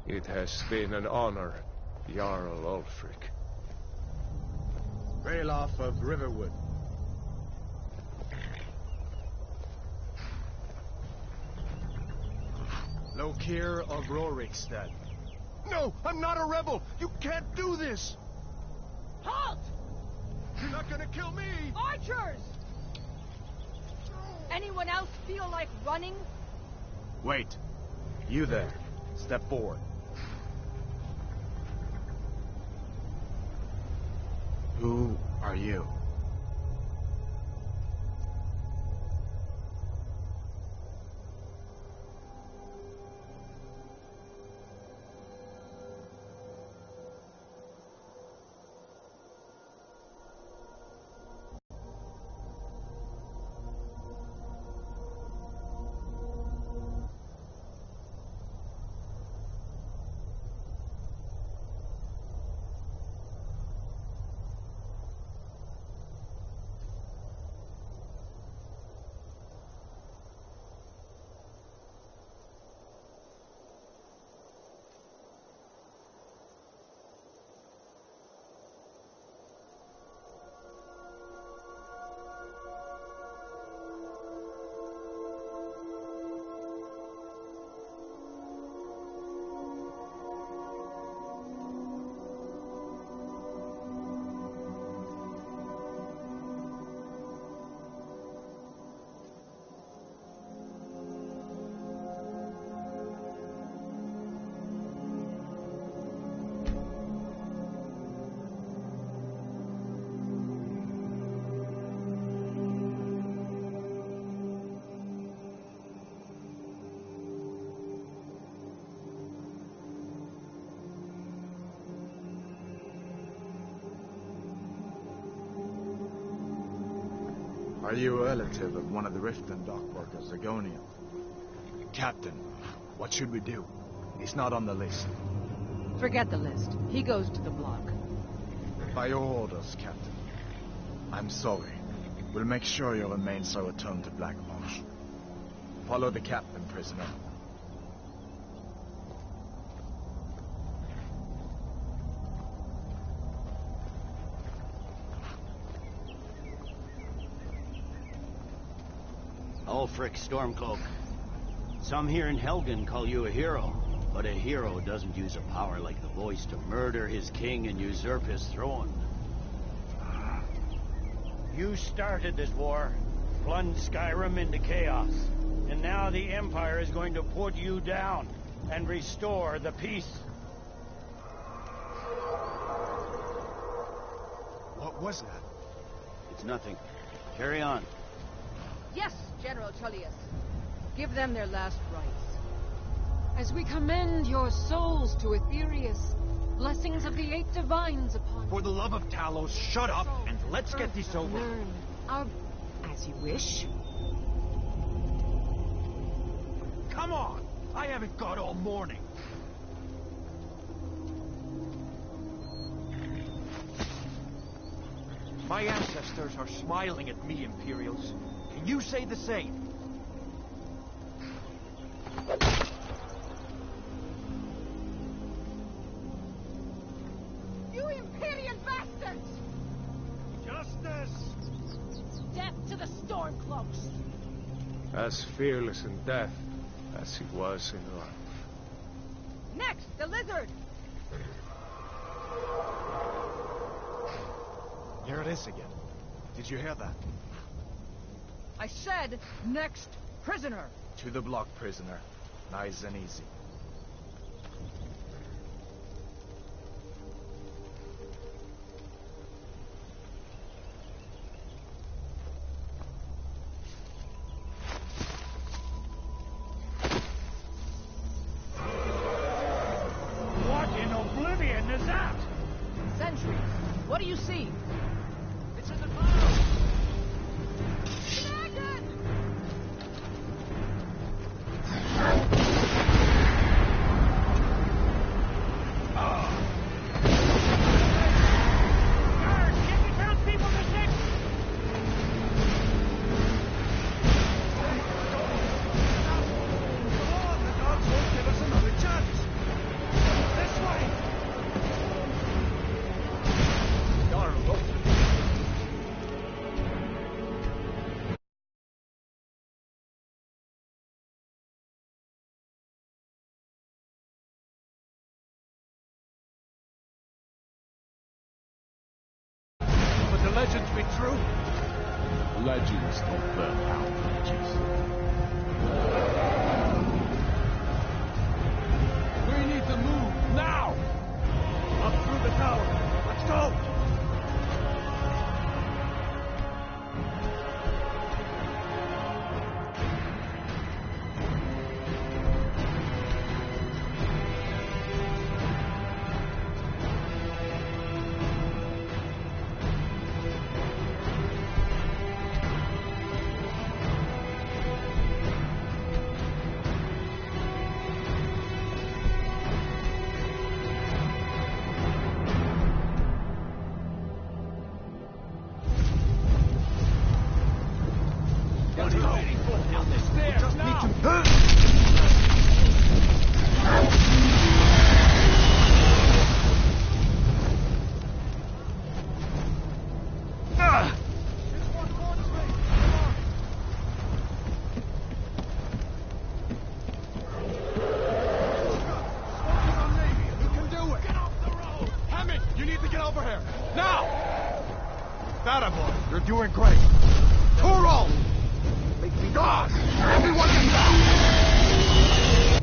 It has been an honor, Jarl Ulfric. Ralof of Riverwood. Lokir of Rorikstead. No, I'm not a rebel! You can't do this! Halt! You're not gonna kill me! Archers! Anyone else feel like running? Wait. You there. Step forward. Who are you? Are you a relative of one of the Riften dock workers, Zagonian? Captain, what should we do? He's not on the list. Forget the list. He goes to the block. By your orders, Captain. I'm sorry. We'll make sure your remains are returned to Blackmarsh. Follow the captain, prisoner. Ulfric Stormcloak. Some here in Helgen call you a hero, but a hero doesn't use a power like the voice to murder his king and usurp his throne. You started this war, plunged Skyrim into chaos, and now the Empire is going to put you down and restore the peace. What was that? It's nothing. Carry on. Yes, General Tullius. Give them their last rites. As we commend your souls to Aetherius, blessings of the Eight Divines upon For the love of Talos, shut up and let's get this over. Learn. As you wish. Come on! I haven't got all morning. My ancestors are smiling at me, Imperials. Can you say the same? You Imperial bastards! Justice! Death to the Stormcloaks! As fearless in death as he was in life. Next, the lizard! Here it is again. Did you hear that? I said, next prisoner! To the block, prisoner. Nice and easy. What in oblivion is that? Sentries, what do you see? It's in the clouds! Dragon! Guard, get the townspeople to six! Come on, the gods won't give us another chance! legends be true? Legends don't burn out bridges. We need to move, now! Up through the tower. Let's go! You're doing great. Turo! Make me God! Everyone get back!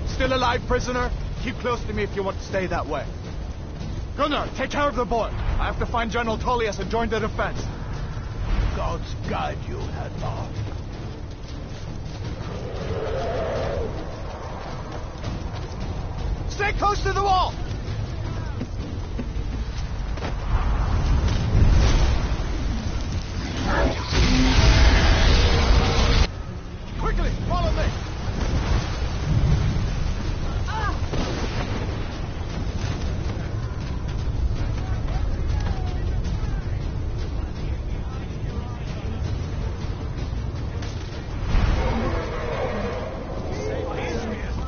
Still alive, prisoner? Keep close to me if you want to stay that way. Gunnar, take care of the boy. I have to find General Tullius and join the defense. Gods guide you, Hadvar. Stay close to the wall! Quickly, follow me!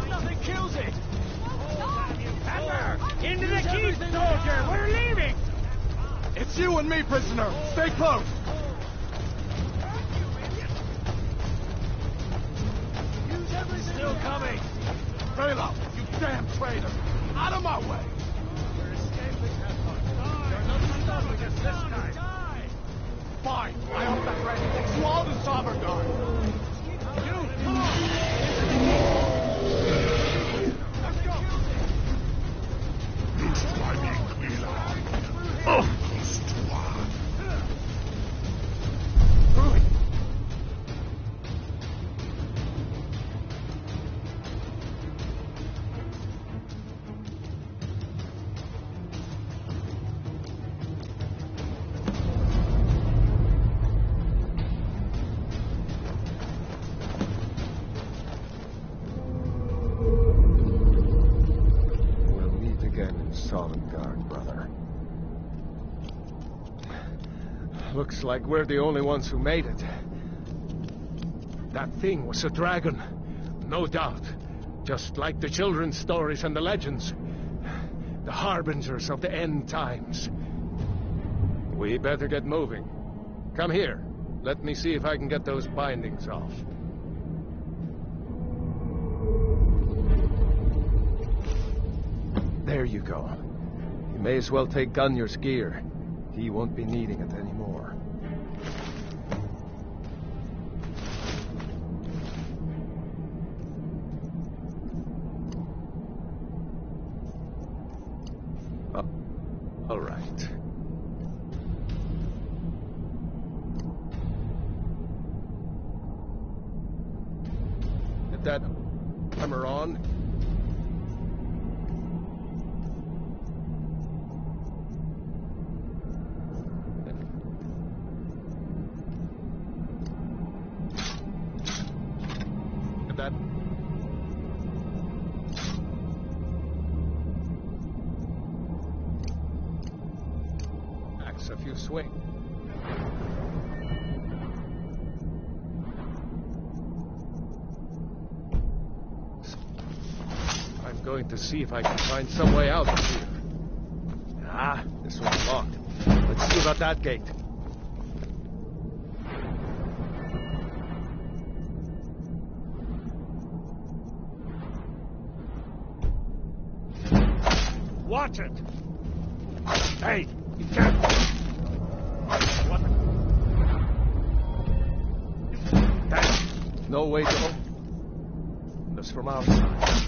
Nothing kills it! Into the keep, soldier! We're leaving! It's you and me, prisoner! Stay close! Still coming! Raylo, you damn traitor! Out of my way! We're escaping, Hadvar. You're not stopping us this time. Fine, I hope that ready takes you all to Somergard! You, come on! Let's go! Rui! We'll meet again in Sovngarde, brother. Looks like we're the only ones who made it. That thing was a dragon, no doubt. Just like the children's stories and the legends. The harbingers of the end times. We better get moving. Come here. Let me see if I can get those bindings off. There you go. You may as well take Gunnar's gear. He won't be needing it anymore. All right. Get that hammer on. Get that. Axe a few swing. I'm going to see if I can find some way out of here. Ah, this one's locked. Let's see about that gate. Watch it! Hey, you can't... No way to open this from our side.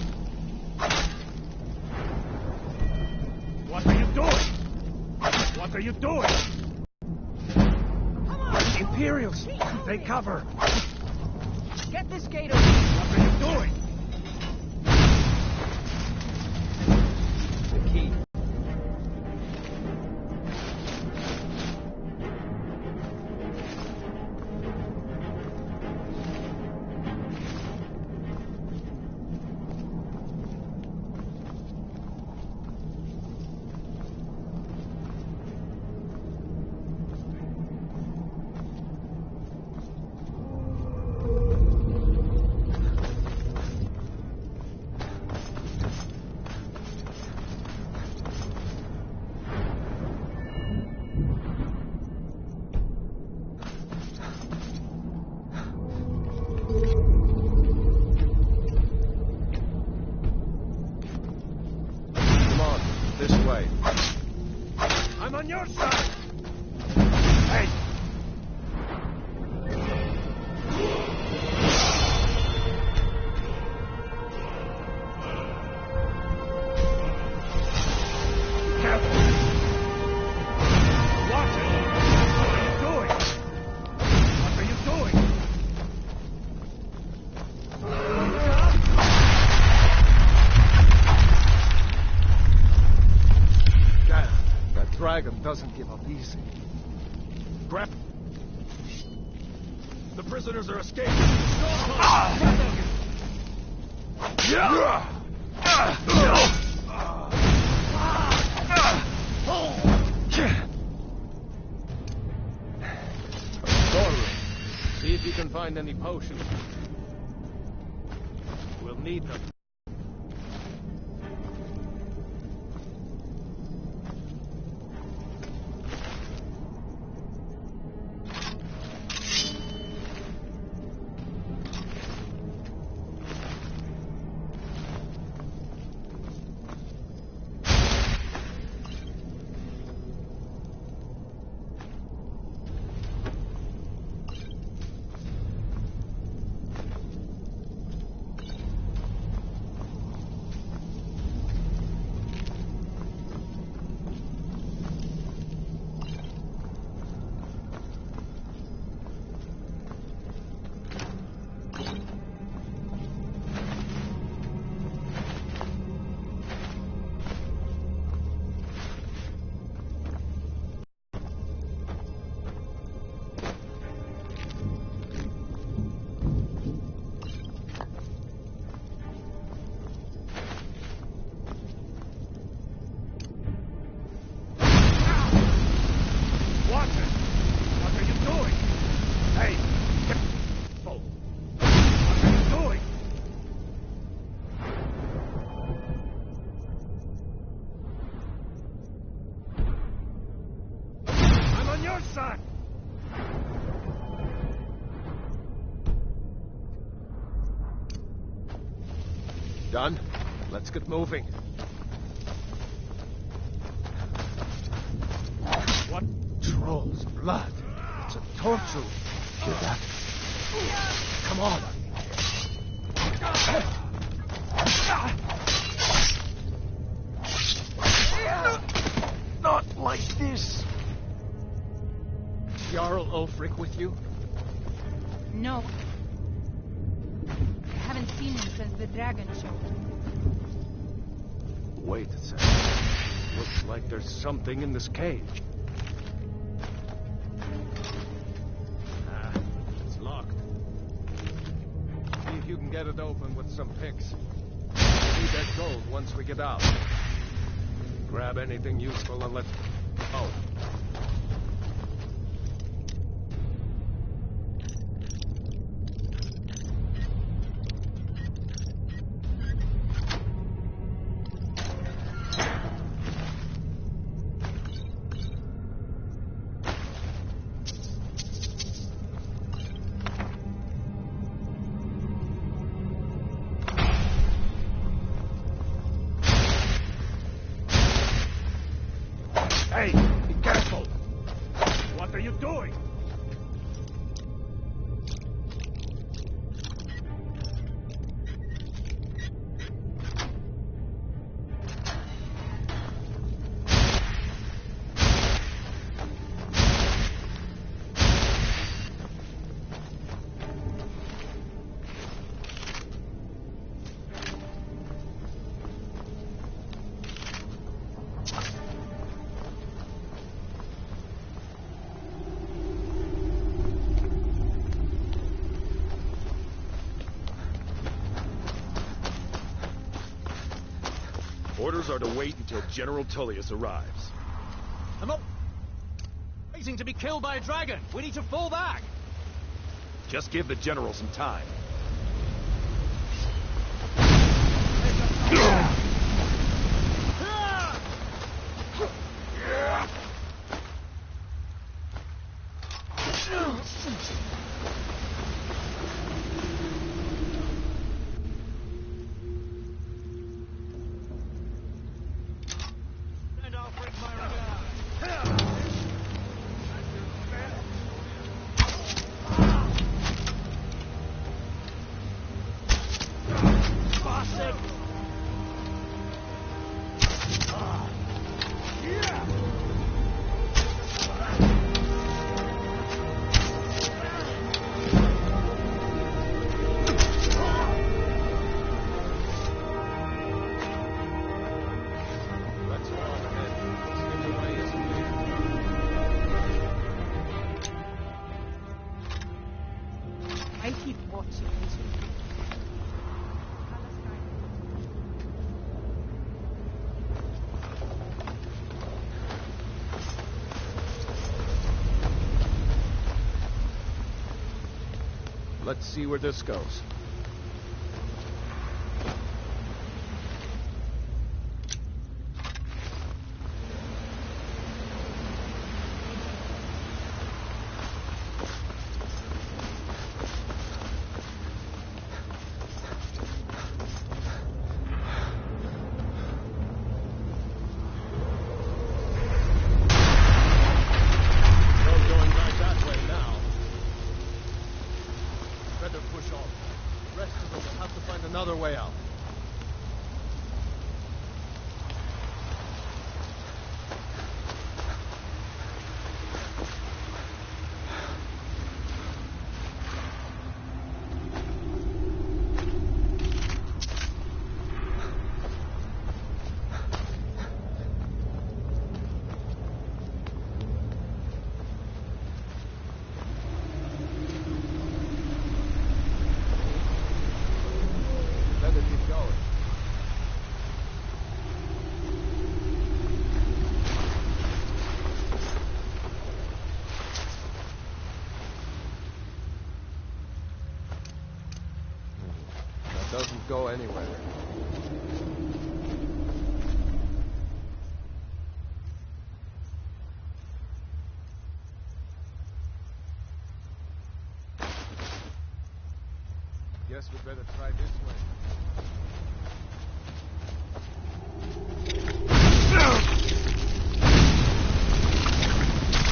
What are you doing? What are you doing? Come on! Imperials! Take cover! Get this gate open! What are you doing? The key. This way. I'm on your side! Hey! Careful! Watch it! What are you doing? What are you doing? Damn, that dragon doesn't give up easy. Grab. The prisoners are escaping. Storeroom. See if you can find any potions. We'll need them. Watch it! What are you doing? Hey! Careful! What are you doing? I'm on your side! Done? Let's get moving. What? Troll's blood. It's a torture. Hear that? Come on. Not like this. Jarl Ulfric with you? No. I haven't seen him since the dragon show. Wait a second. Looks like there's something in this cage. Ah, it's locked. See if you can get it open with some picks. We'll need that gold once we get out. Grab anything useful and let's go. Hey! Be careful! What are you doing? generals are to wait until General Tullius arrives. I'm not waiting to be killed by a dragon. We need to fall back. Just give the general some time. And I'll bring my regard. Let's go ahead. Slip away isn't clear. I keep watching. Let's see where this goes. No going back that way now. Better push on. The rest of us will have to find another way out. Better keep going. That doesn't go anywhere. Guess we'd better try this way.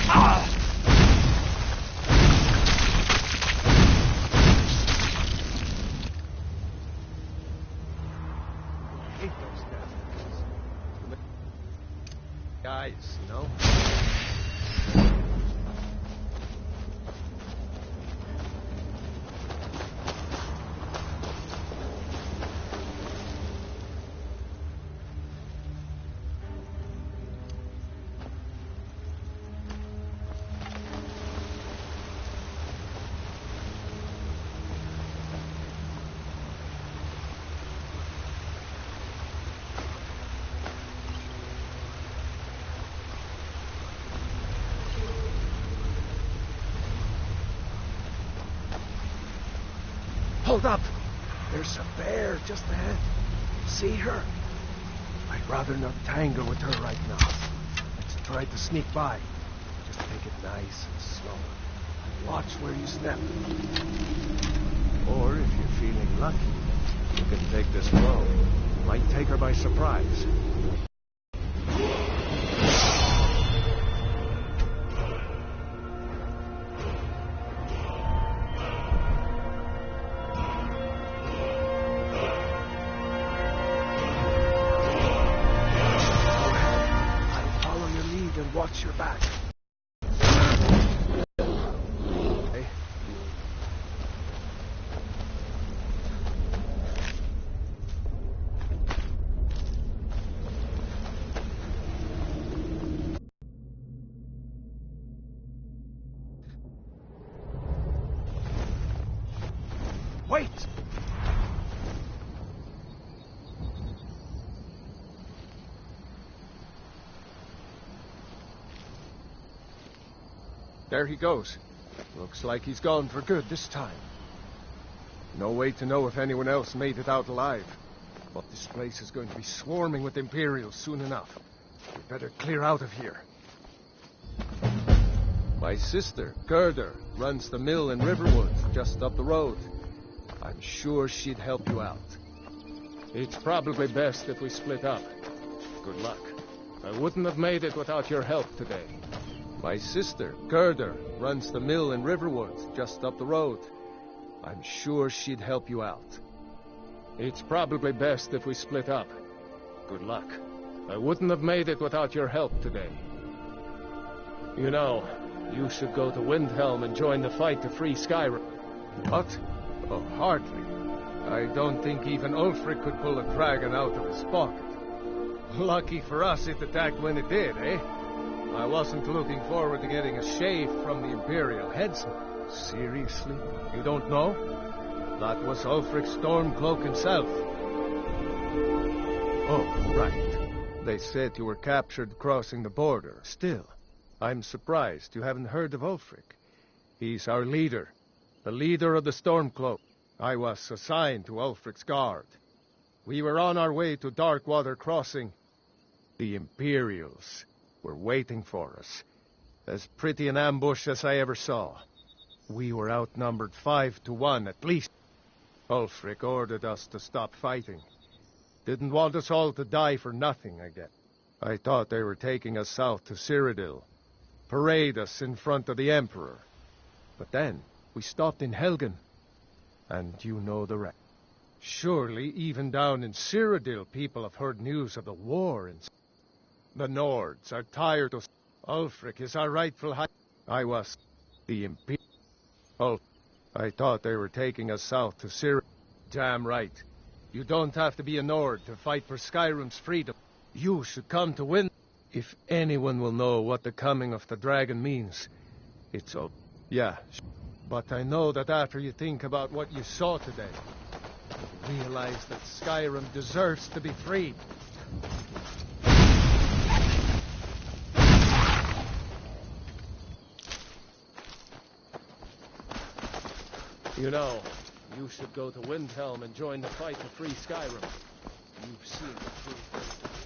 I hate those guys. Guys, you know? Hold up! There's a bear just ahead. See her? I'd rather not tangle with her right now. Let's try to sneak by. Just take it nice and slow. And watch where you step. Or if you're feeling lucky, you can take this blow. Might take her by surprise. Watch your back. Okay. Wait! There he goes. Looks like he's gone for good this time. No way to know if anyone else made it out alive. But this place is going to be swarming with Imperials soon enough. We better clear out of here. My sister, Gerda, runs the mill in Riverwood, just up the road. I'm sure she'd help you out. It's probably best if we split up. Good luck. I wouldn't have made it without your help today. My sister, Gerda, runs the mill in Riverwood, just up the road. I'm sure she'd help you out. It's probably best if we split up. Good luck. I wouldn't have made it without your help today. You know, you should go to Windhelm and join the fight to free Skyrim. What? Oh, hardly. I don't think even Ulfric could pull a dragon out of his pocket. Lucky for us it attacked when it did, eh? I wasn't looking forward to getting a shave from the Imperial headsman. Seriously? You don't know? That was Ulfric Stormcloak himself. Oh, right. They said you were captured crossing the border. Still, I'm surprised you haven't heard of Ulfric. He's our leader. The leader of the Stormcloak. I was assigned to Ulfric's guard. We were on our way to Darkwater Crossing. The Imperials were waiting for us. As pretty an ambush as I ever saw. We were outnumbered 5 to 1 at least. Ulfric ordered us to stop fighting. Didn't want us all to die for nothing, I guess. I thought they were taking us south to Cyrodiil. Parade us in front of the Emperor. But then, we stopped in Helgen. And you know the rest. Surely, even down in Cyrodiil, people have heard news of the war. The Nords are tired of... Ulfric is our rightful high... I was... the Imperial... Oh, I thought they were taking us south to Cyrodiil. Damn right. You don't have to be a Nord to fight for Skyrim's freedom. You should come to win. If anyone will know what the coming of the dragon means, it's all... Yeah, but I know that after you think about what you saw today, you realize that Skyrim deserves to be freed. You know, you should go to Windhelm and join the fight to free Skyrim. You've seen the truth.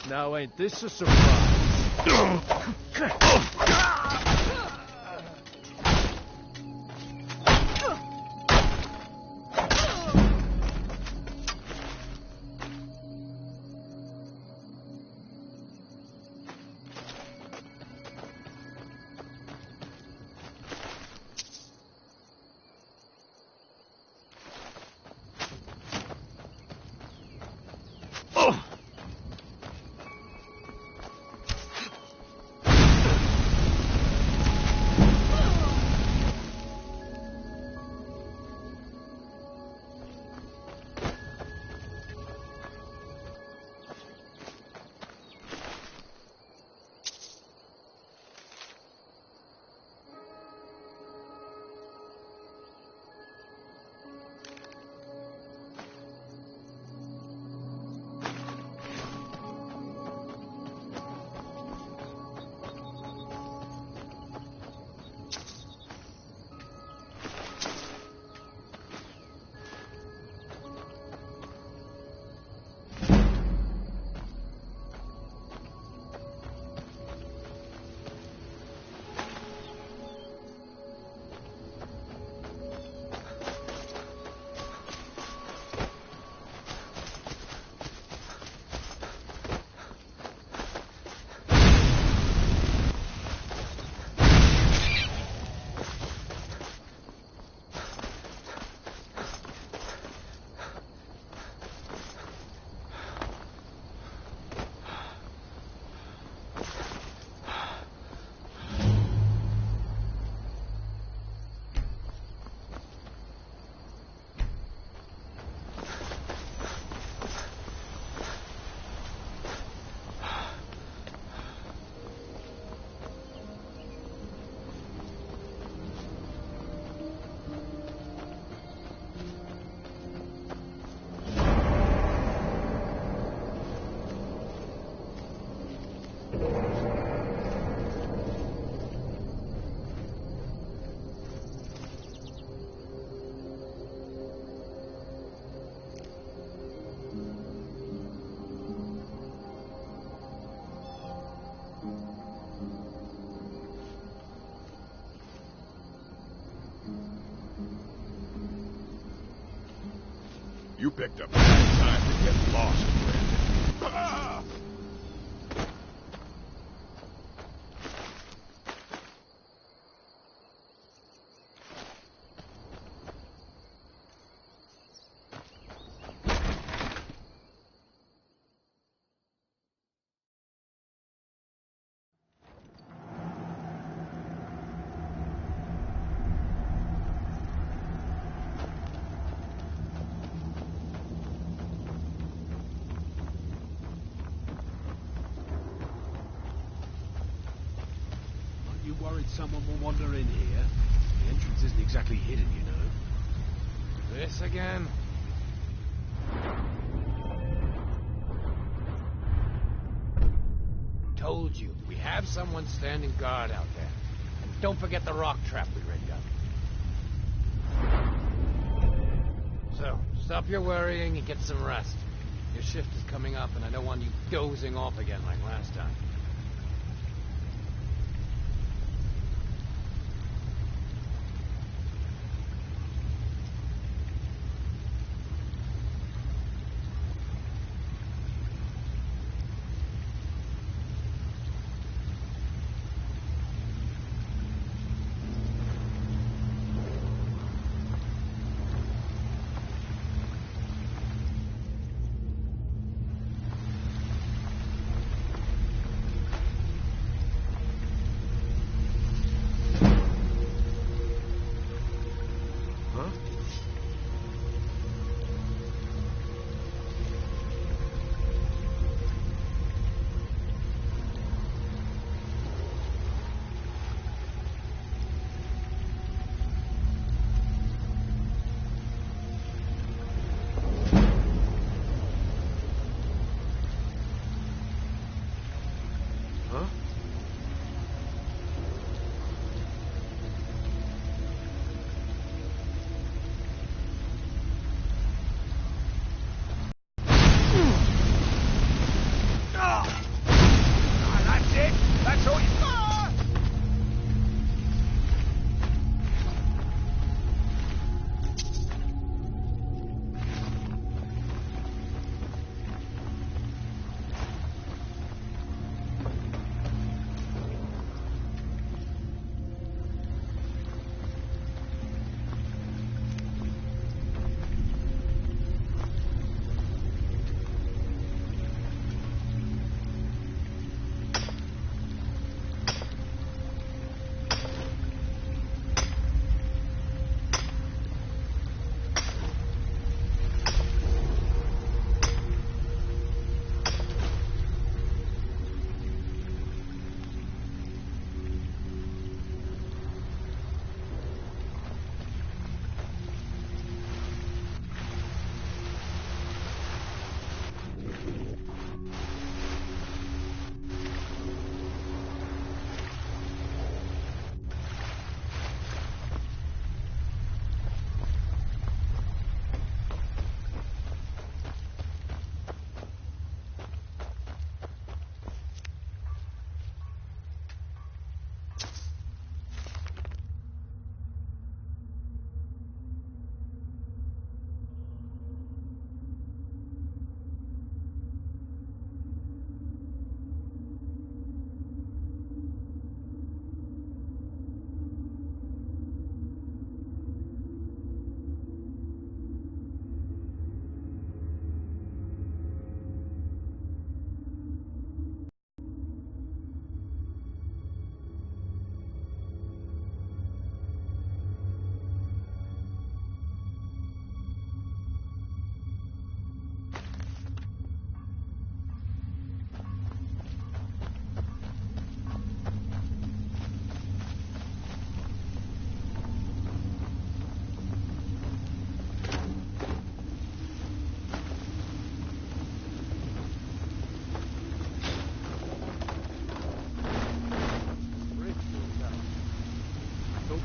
Now ain't this a surprise? You picked a bad time to get lost, friend. Ah! Aren't you worried someone will wander in here? The entrance isn't exactly hidden, you know. This again? Told you, we have someone standing guard out there. And don't forget the rock trap we rigged up. So, stop your worrying and get some rest. Your shift is coming up, and I don't want you dozing off again like last time.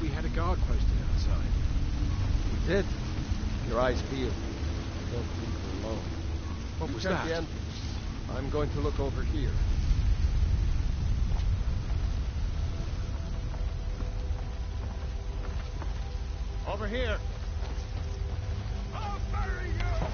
We had a guard posted outside. We did. Your eyes peeled. Don't leave her alone. What was Check that? the entrance. I'm going to look over here. Over here. I'll bury you!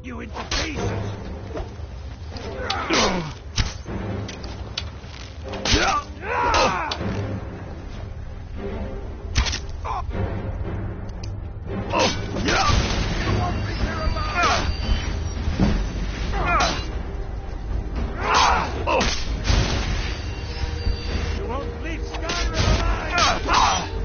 you into pieces! You won't leave Skyrim alive!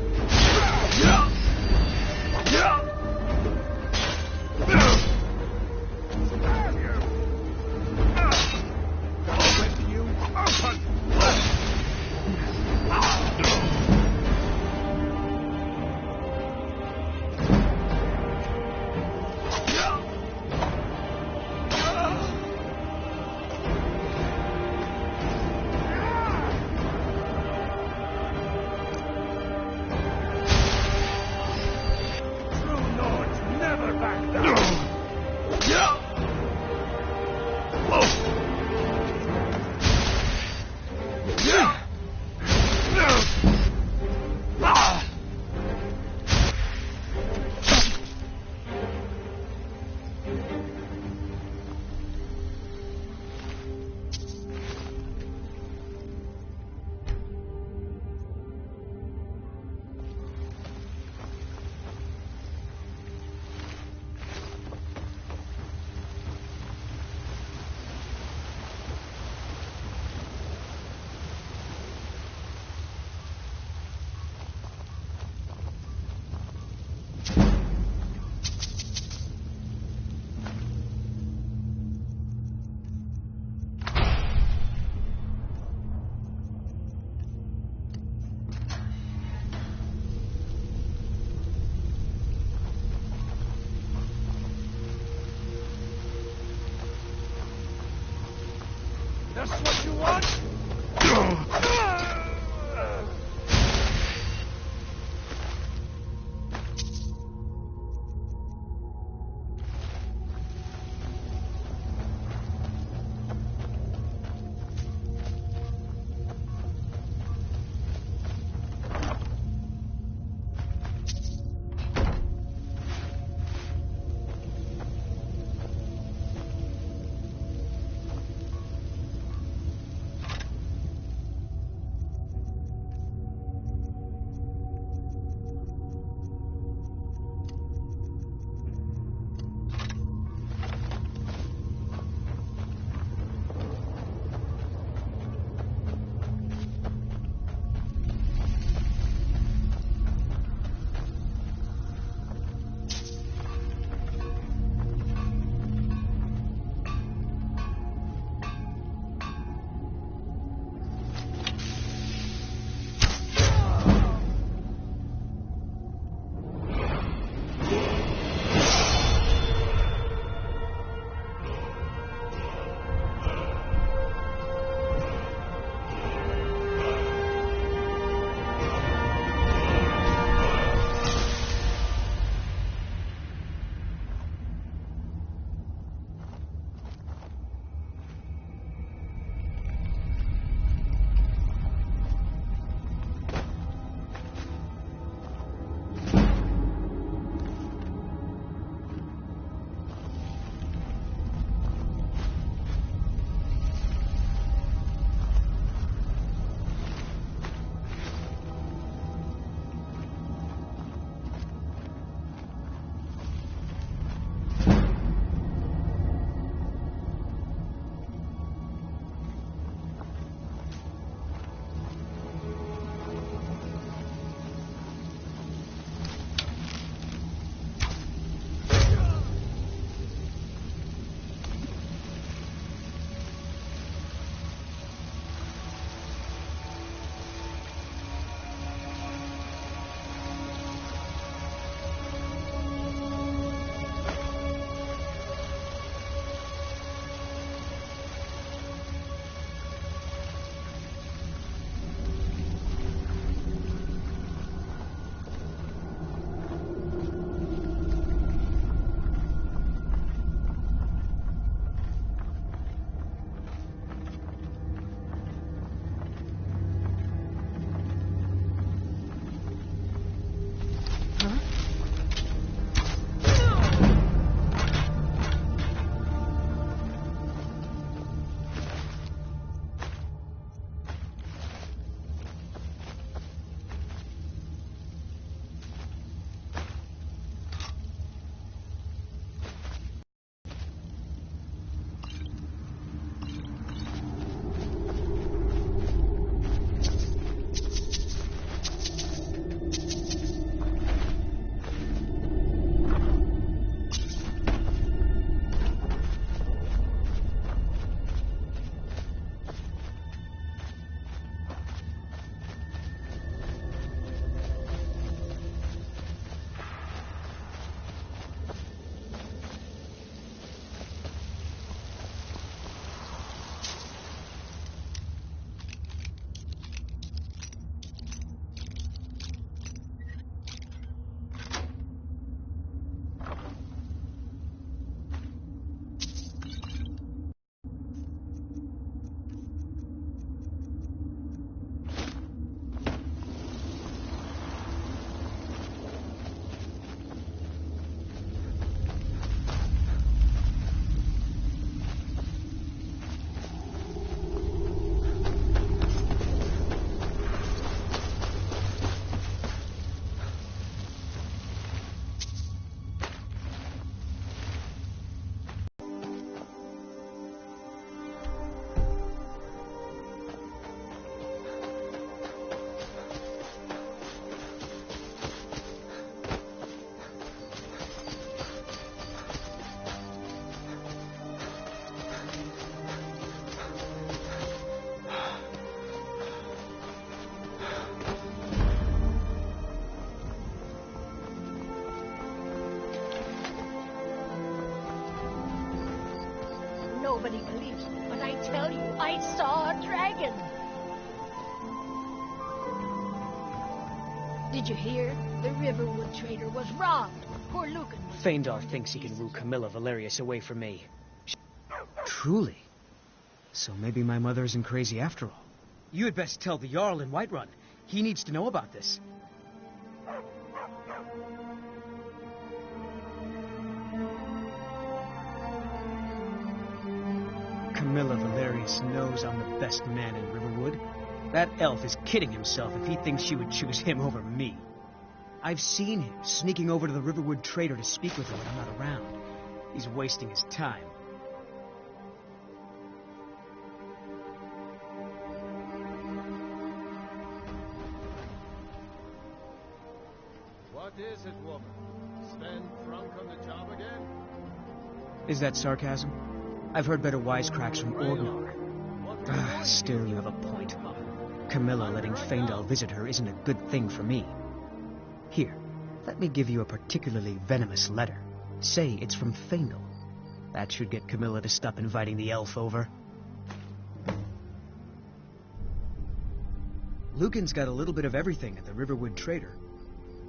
nobody believes, but I tell you, I saw a dragon. Did you hear? The Riverwood trader was robbed. Poor Lucan was... Faendal thinks he can woo Camilla Valerius away from me. Truly? So maybe my mother isn't crazy after all. You had best tell the Jarl in Whiterun. He needs to know about this. Camilla Valerius knows I'm the best man in Riverwood. That elf is kidding himself if he thinks she would choose him over me. I've seen him sneaking over to the Riverwood trader to speak with her when I'm not around. He's wasting his time. What is it, woman? Stand drunk on the job again? Is that sarcasm? I've heard better wisecracks from Orgnar. Still, you have a point. Camilla letting Faendal visit her isn't a good thing for me. Here, let me give you a particularly venomous letter. Say it's from Faendal. That should get Camilla to stop inviting the elf over. Lucan's got a little bit of everything at the Riverwood Trader.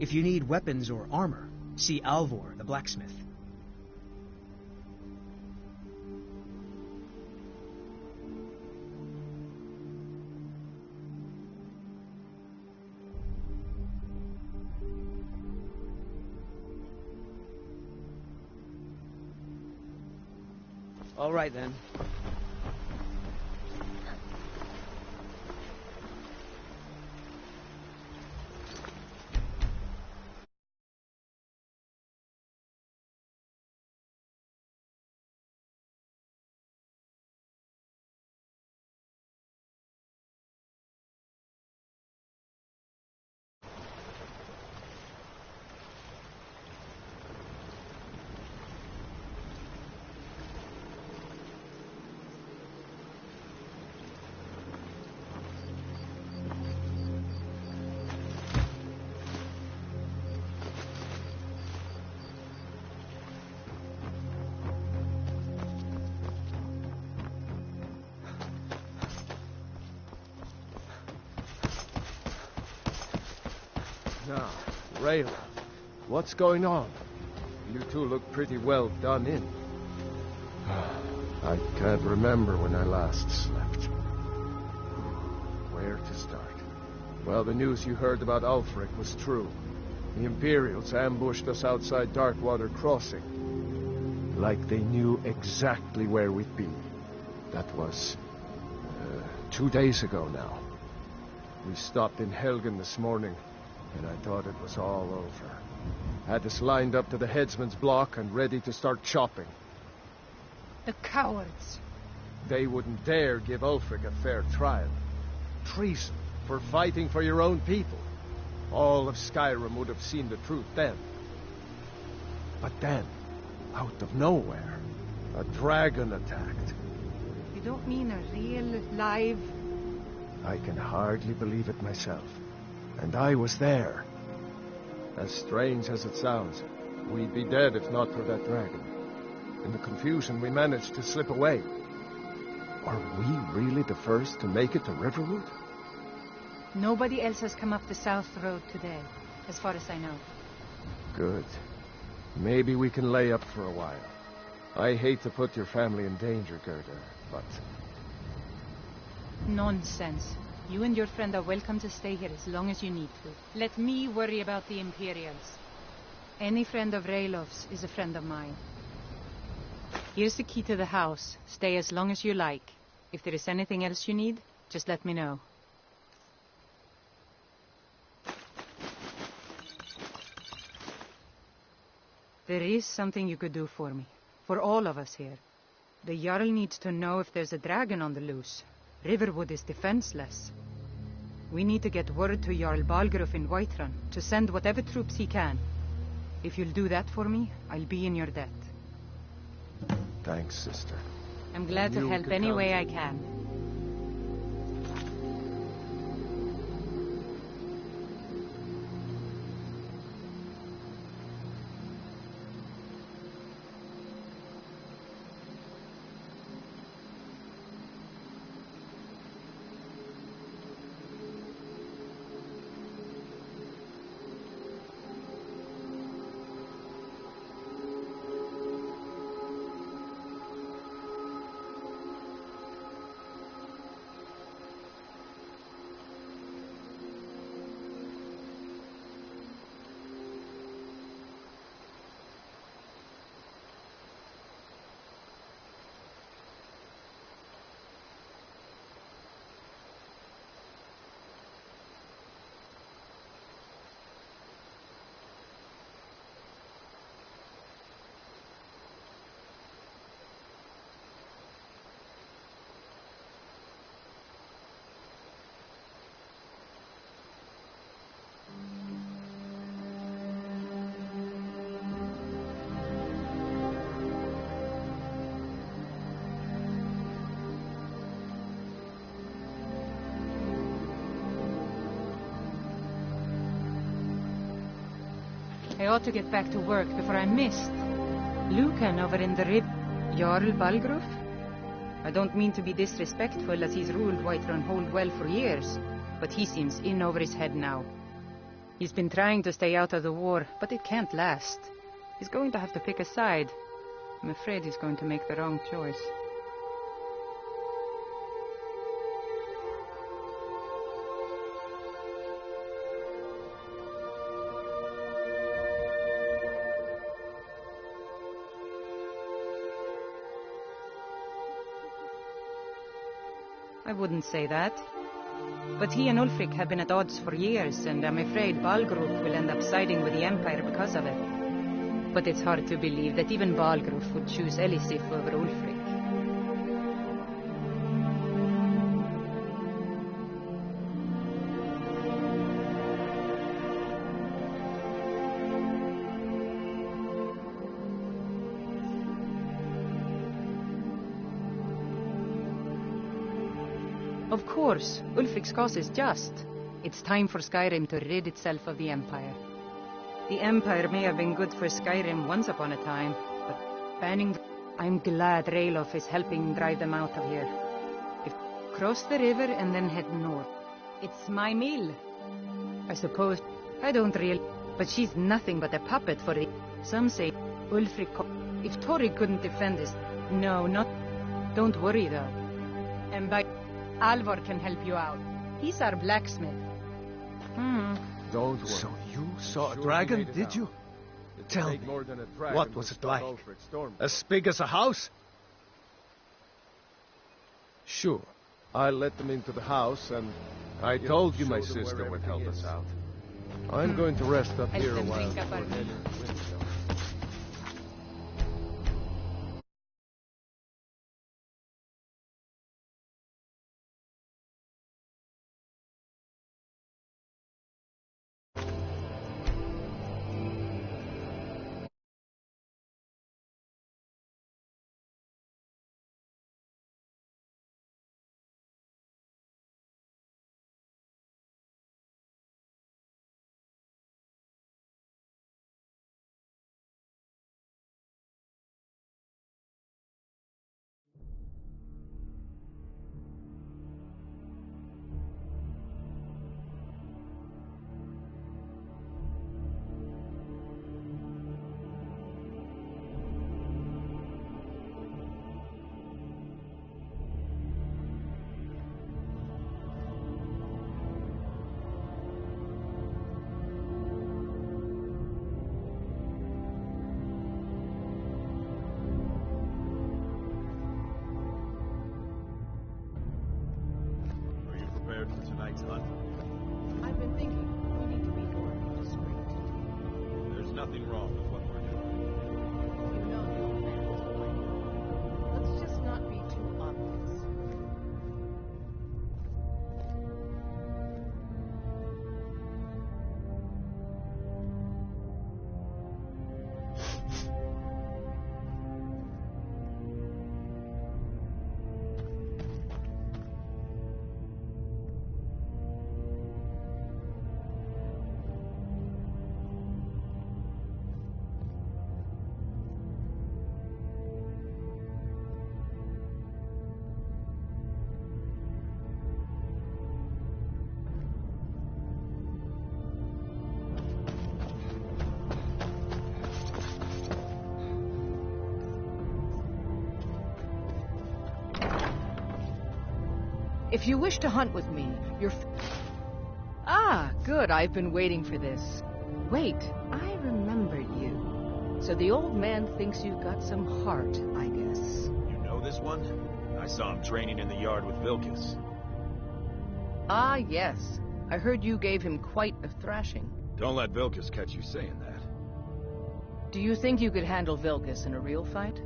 If you need weapons or armor, see Alvor, the blacksmith. All right, then. Now, Rayla, what's going on? You two look pretty well done in. I can't remember when I last slept. Where to start? Well, the news you heard about Ulfric was true. The Imperials ambushed us outside Darkwater Crossing. Like they knew exactly where we'd be. That was... 2 days ago now. We stopped in Helgen this morning, and I thought it was all over. Had us lined up to the headsman's block and ready to start chopping. The cowards. They wouldn't dare give Ulfric a fair trial. Treason for fighting for your own people. All of Skyrim would have seen the truth then. But then, out of nowhere, a dragon attacked. You don't mean a real, live... I can hardly believe it myself. And I was there. As strange as it sounds, we'd be dead if not for that dragon. In the confusion, we managed to slip away. Are we really the first to make it to Riverwood? Nobody else has come up the South Road today, as far as I know. Good. Maybe we can lay up for a while. I hate to put your family in danger, Gerda, but... Nonsense. You and your friend are welcome to stay here as long as you need to. Let me worry about the Imperials. Any friend of Raylof's is a friend of mine. Here's the key to the house. Stay as long as you like. If there is anything else you need, just let me know. There is something you could do for me. For all of us here. The Jarl needs to know if there's a dragon on the loose. Riverwood is defenseless. We need to get word to Jarl Balgruuf in Whiterun to send whatever troops he can. If you'll do that for me, I'll be in your debt. Thanks, sister. I'm glad to help any way I can. I ought to get back to work before I'm missed. Lucan over in the Jarl Balgruf? I don't mean to be disrespectful, as he's ruled Whiterun Hold well for years, but he seems in over his head now. He's been trying to stay out of the war, but it can't last. He's going to have to pick a side. I'm afraid he's going to make the wrong choice. I wouldn't say that. But he and Ulfric have been at odds for years, and I'm afraid Balgruf will end up siding with the Empire because of it. But it's hard to believe that even Balgruf would choose Elisif over Ulfric. Of course, Ulfric's cause is just. It's time for Skyrim to rid itself of the Empire. The Empire may have been good for Skyrim once upon a time, but banning... I'm glad Ralof is helping drive them out of here. If cross the river and then head north. It's my mill. I suppose I don't really... But she's nothing but a puppet for it. Some say Ulfric... If Tori couldn't defend us... No, not... Don't worry, though. And by... Alvor can help you out. He's our blacksmith. Don't worry. So you saw a dragon, did you? Tell me, what was it like? As big as a house? Sure. I let them into the house, and I told you my sister would help us out. I'm going to rest up here a while. For tonight's hunt. I've been thinking, we need to be more discreet. There's nothing wrong with what we're doing. You know the old man was right. Let's just not be too obvious. If you wish to hunt with me, Ah, good. I've been waiting for this. Wait, I remember you. So the old man thinks you've got some heart, I guess. You know this one? I saw him training in the yard with Vilkas. Ah, yes. I heard you gave him quite a thrashing. Don't let Vilkas catch you saying that. Do you think you could handle Vilkas in a real fight?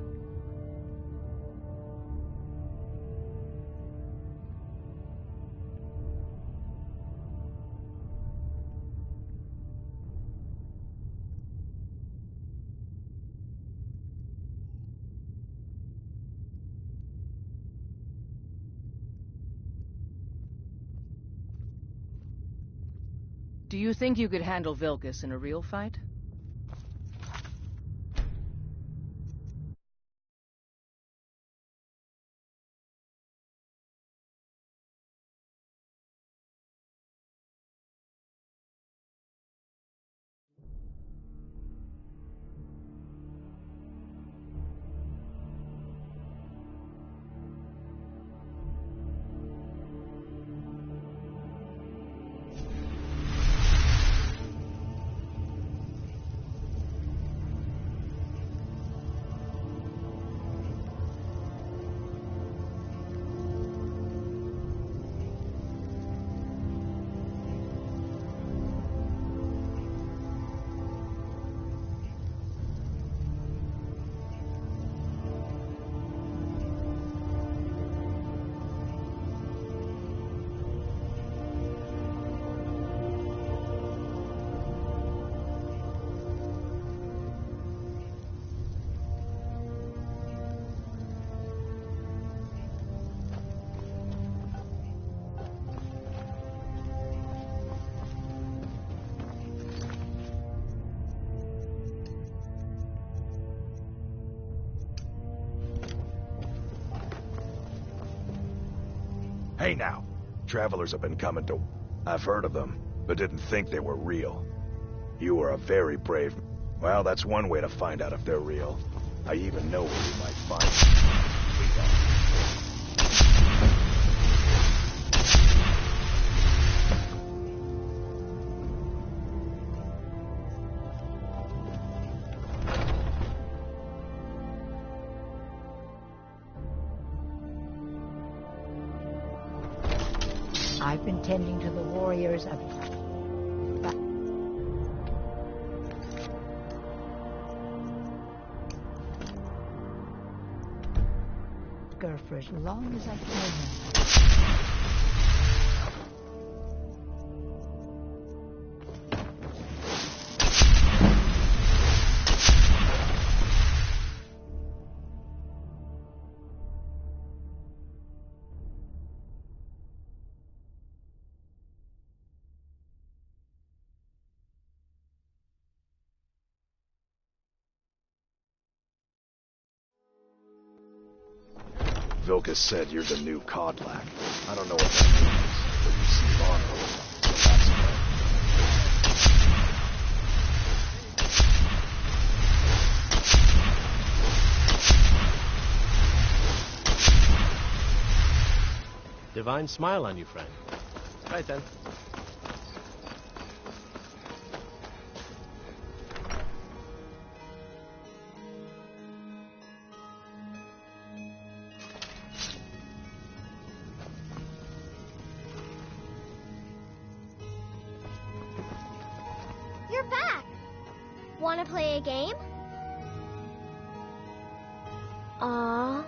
Do you think you could handle Vilkas in a real fight? Hey now, travelers have been coming to... I've heard of them, but didn't think they were real. You are a very brave... Well, that's one way to find out if they're real. I even know where you might find them. We got... I've been tending to the warriors of... for as long as I can remember. Vilkas said you're the new Kodlak. I don't know what that means, but you seem honorable, so that's good. Divine smile on you, friend. Right then. Want to play a game? Aww.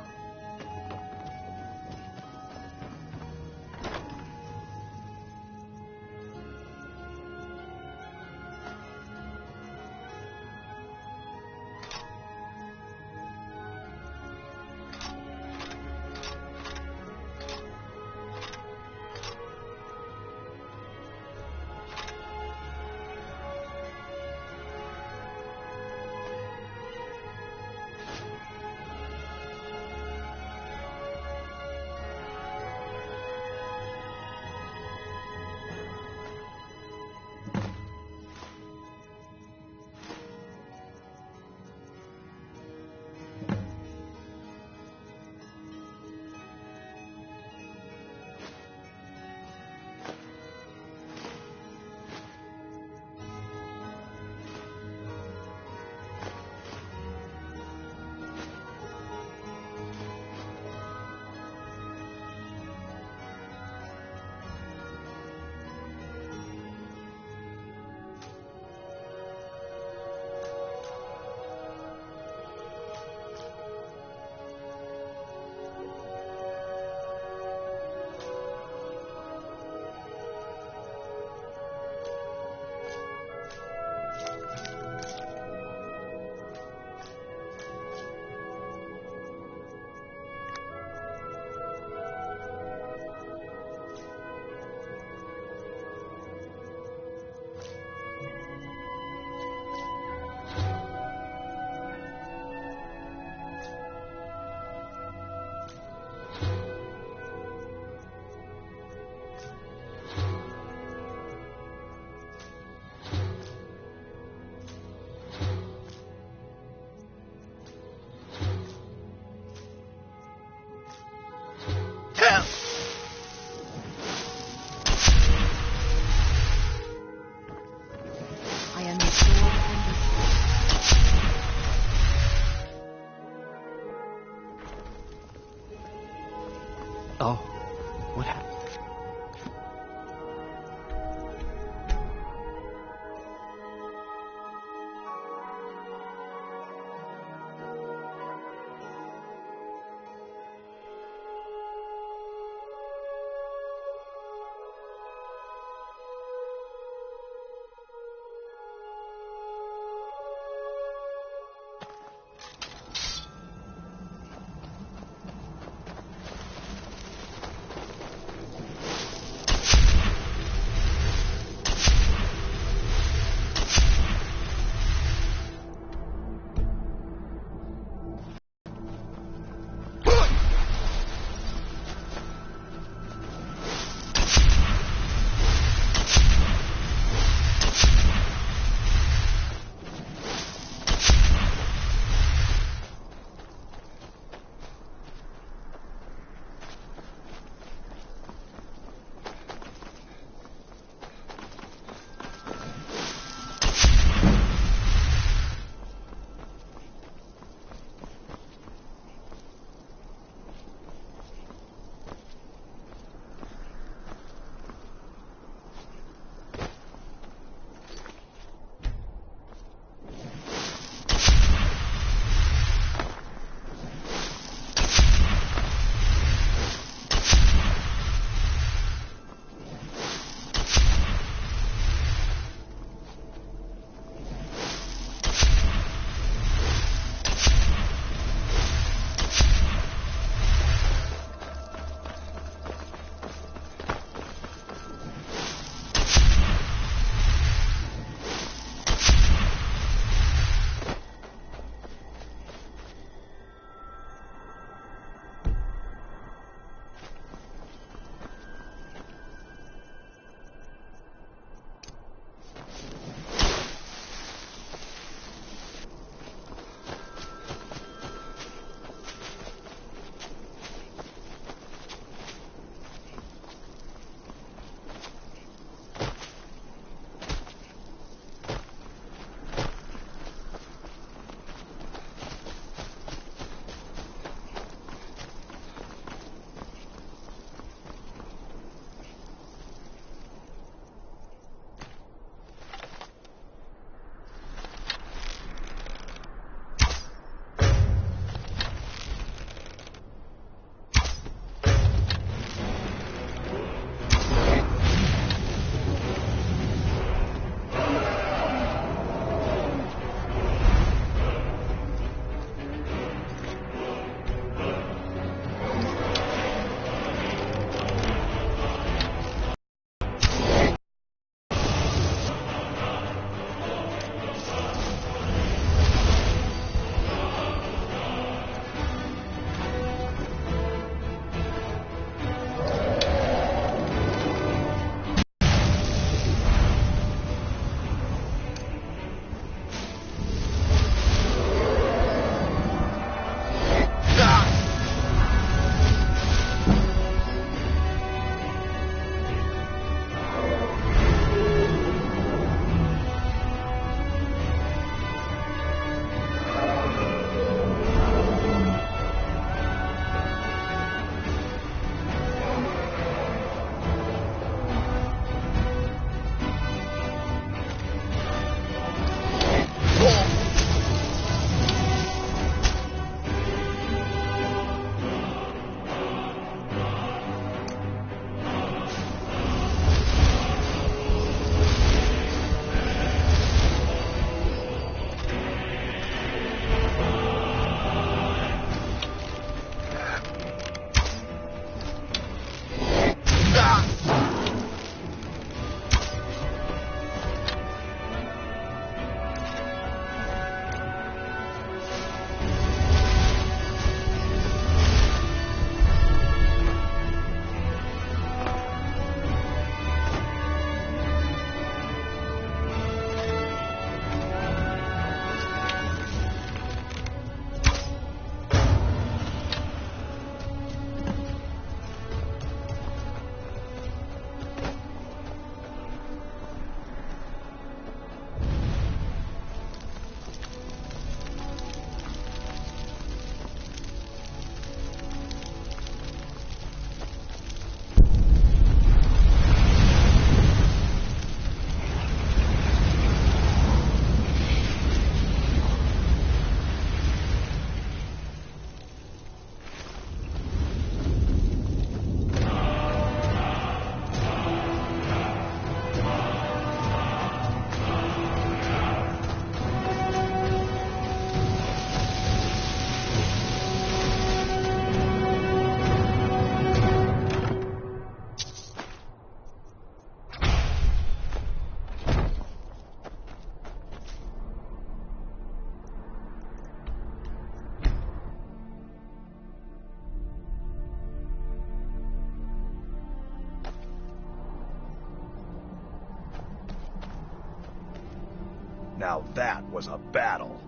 Now that was a battle.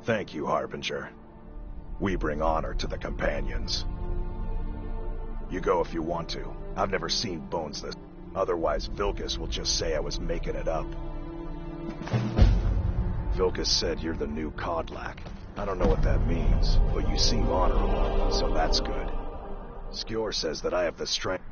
Thank you, Harbinger. We bring honor to the companions. You go if you want to. I've never seen bones this. Otherwise, Vilkas will just say I was making it up. Vilkas said you're the new Kodlak. I don't know what that means, but you seem honorable, so that's good. Skjor says that I have the strength.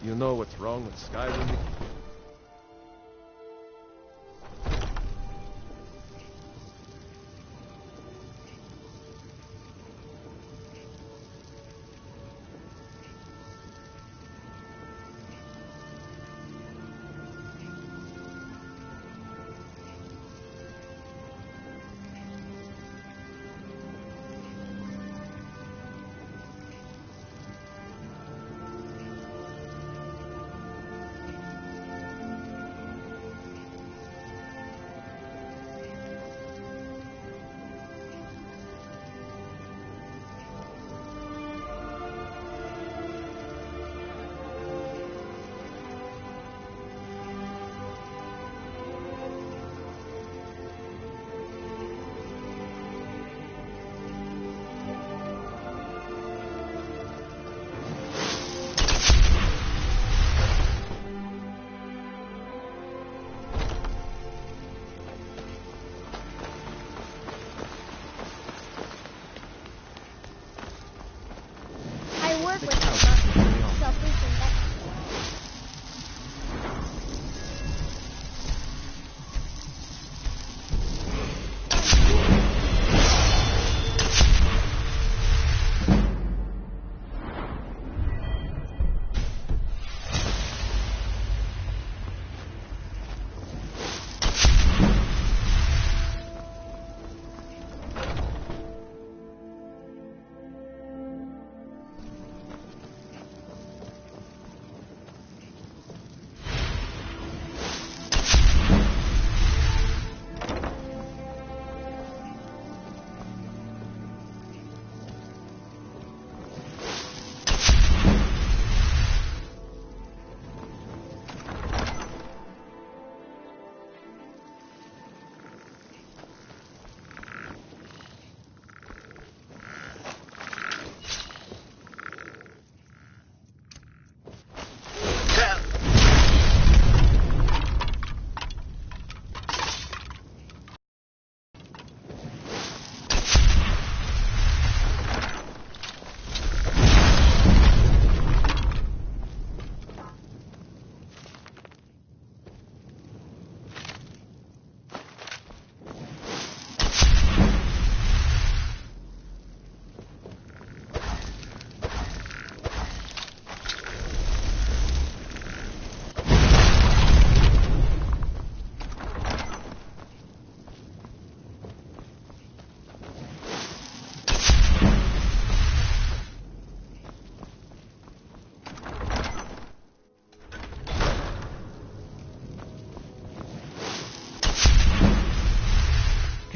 You know what's wrong with Skyrim?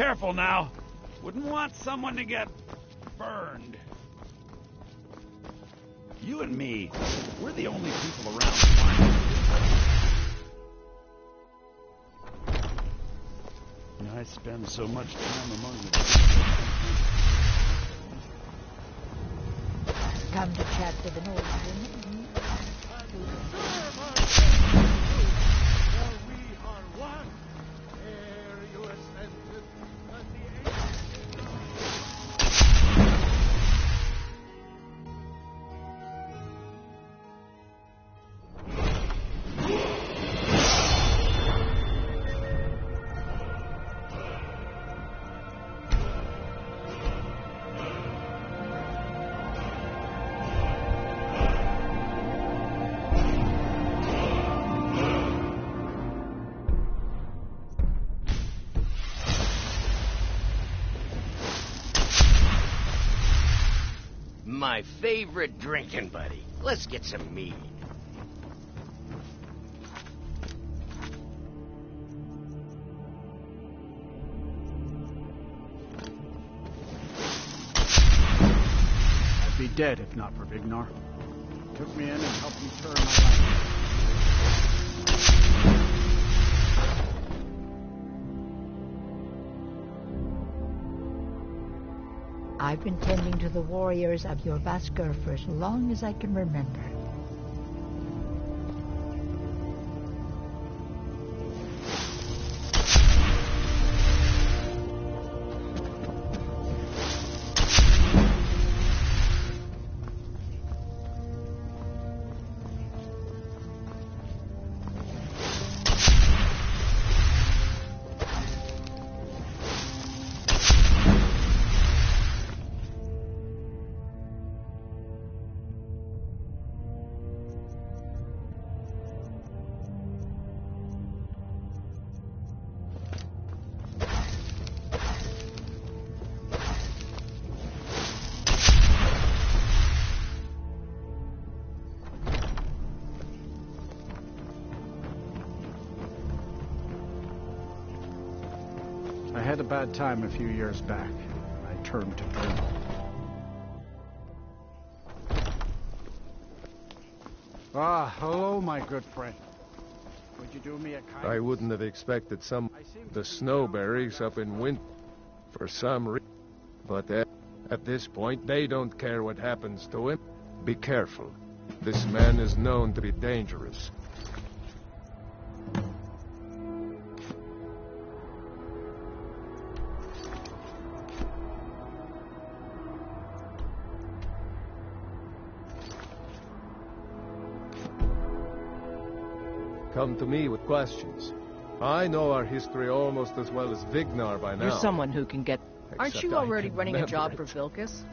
careful now. Wouldn't want someone to get burned. You and me, we're the only people around to find it. I spend so much time among the Come to chat with an old woman. My favorite drinking buddy. Let's get some mead. I'd be dead if not for Vignar. Took me in and helped me turn my life. I've been tending to the warriors of your Vasker for as long as I can remember. I had a bad time a few years back. I turned to drink. Ah, hello, my good friend. Would you do me a kindness? I wouldn't have expected some the snowberries up in winter for some reason. But at this point, they don't care what happens to him. Be careful. This man is known to be dangerous. Come to me with questions. I know our history almost as well as Vignar by now. You're someone who can get... Aren't Except you I already can running a remember job it. for Vilkas?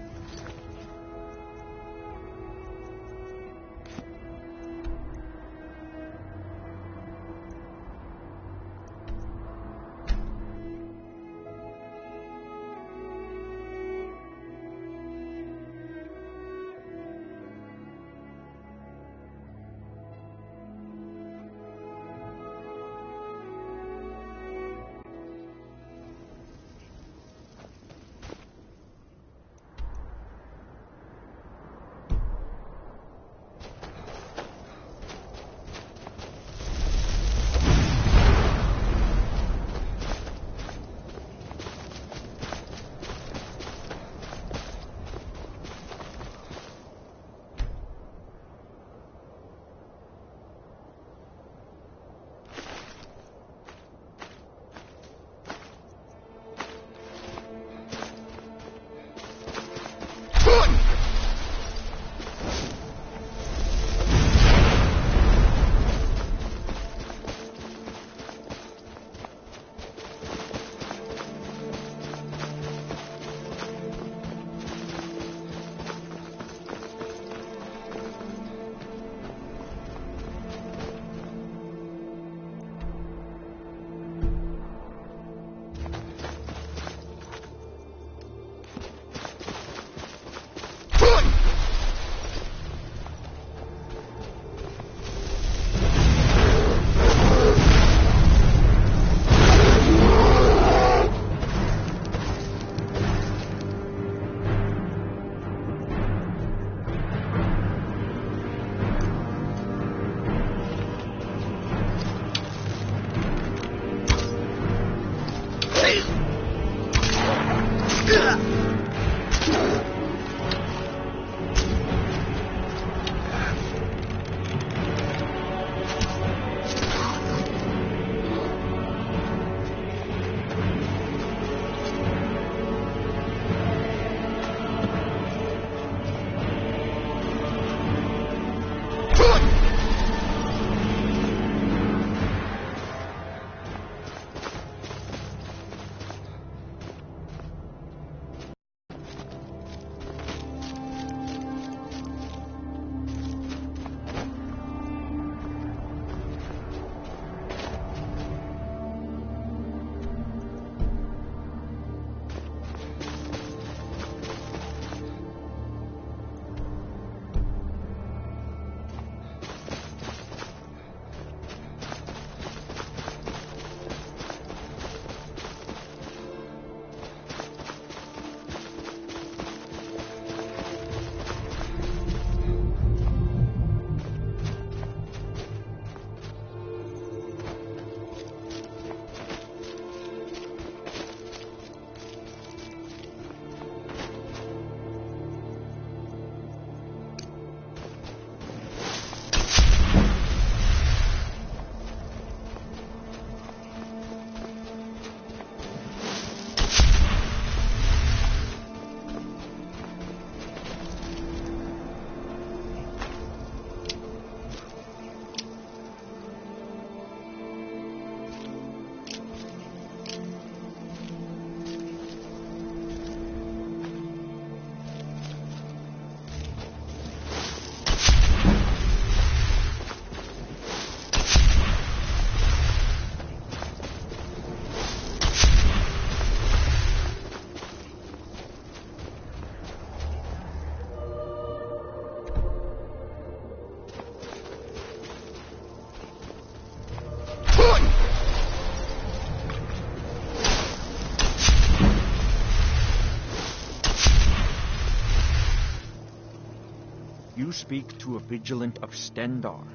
You speak to a vigilant of Stendarr.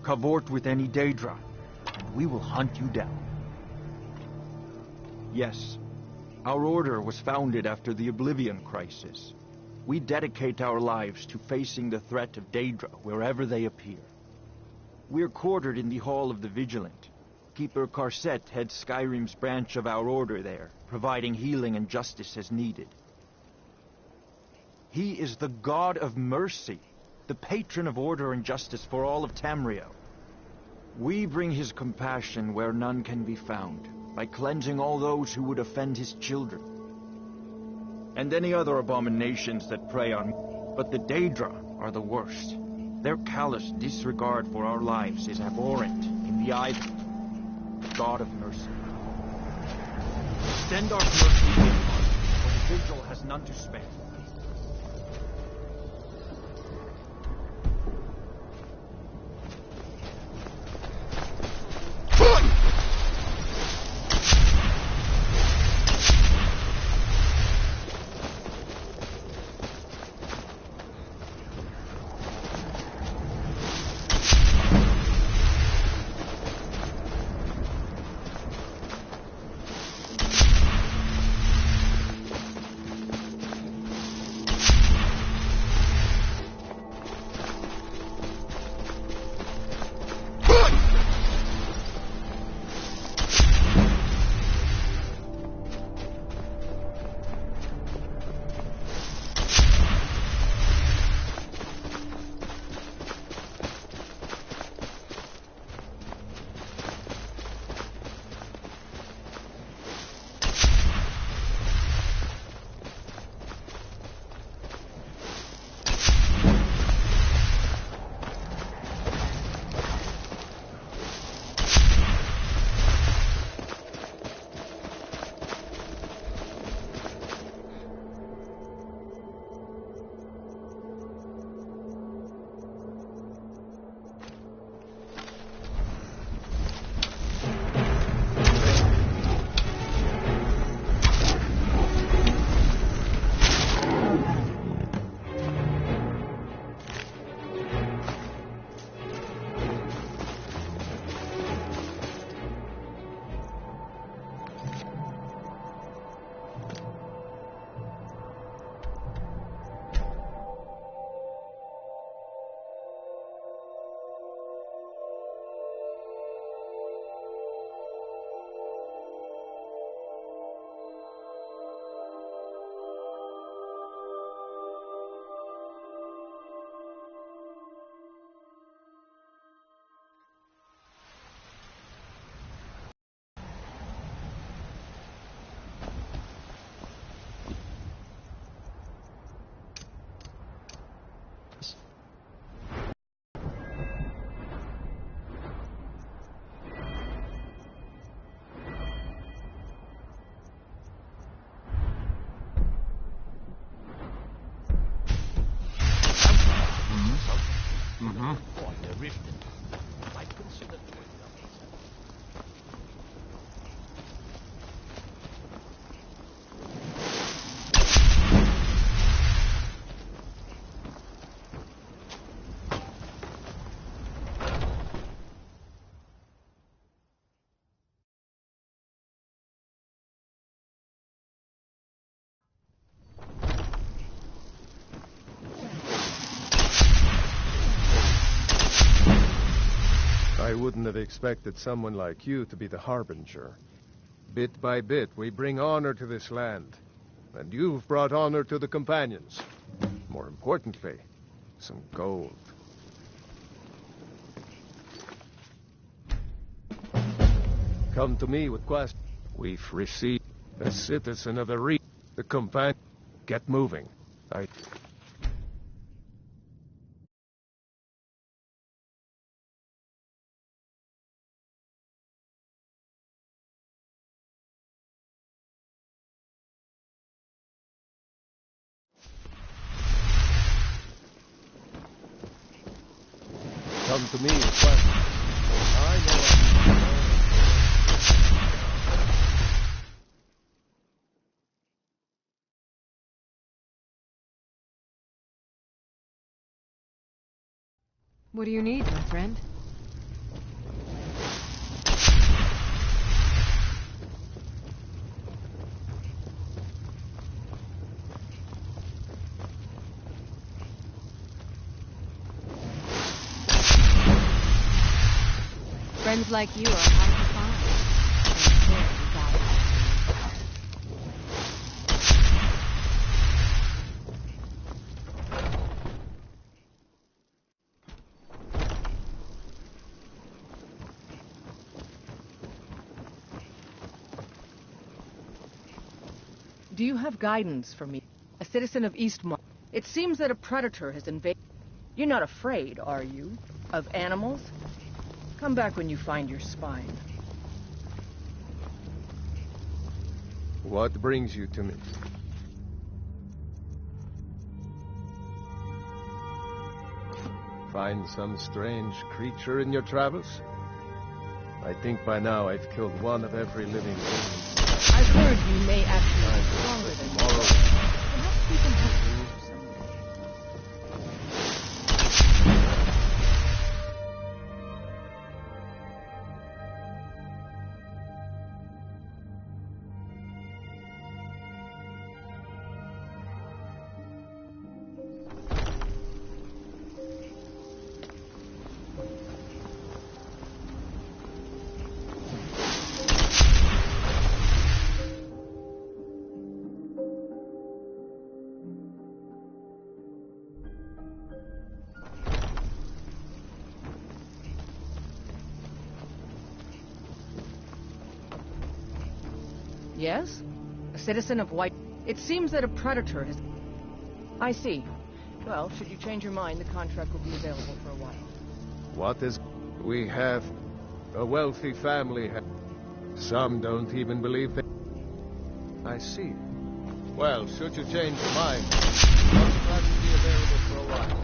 Cavort with any Daedra, and we will hunt you down. Yes, our order was founded after the Oblivion Crisis. We dedicate our lives to facing the threat of Daedra wherever they appear. We're quartered in the Hall of the Vigilant. Keeper Karset heads Skyrim's branch of our order there, providing healing and justice as needed. He is the god of mercy, the patron of order and justice for all of Tamriel. We bring his compassion where none can be found, by cleansing all those who would offend his children. And any other abominations that prey on... But the Daedra are the worst. Their callous disregard for our lives is abhorrent in the eyes of the God of mercy. Stendarr's mercy is ours, for the Vigil has none to spare. I wouldn't have expected someone like you to be the Harbinger. Bit by bit, we bring honor to this land. And you've brought honor to the companions. More importantly, some gold. Come to me with questions. We've received a citizen of the region. The companion. Get moving. Come to me with questions. I know. What do you need, my friend? Friends like you are hard to find. And very valuable. Do you have guidance for me? A citizen of Eastmar. It seems that a predator has invaded. You're not afraid, are you? Of animals? Come back when you find your spine. What brings you to me? Find some strange creature in your travels? I think by now I've killed one of every living thing. I've heard you may actually be stronger than tomorrow. Perhaps we can help you someday. Yes? A citizen of White... It seems that a predator has... I see. Well, should you change your mind, the contract will be available for a while. What is... We have a wealthy family. Some don't even believe that... I see. Well, should you change your mind, the contract will be available for a while.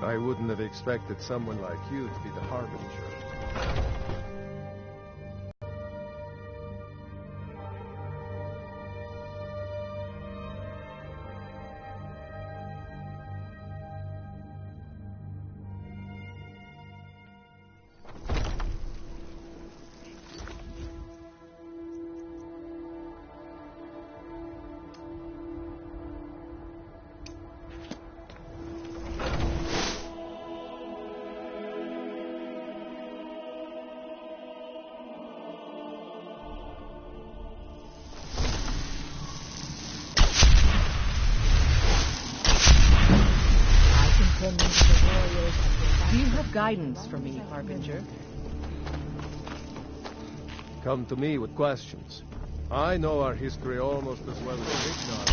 I wouldn't have expected someone like you to be the Harbinger. Do you have guidance for me, Harbinger? Come to me with questions. I know our history almost as well as Vignar.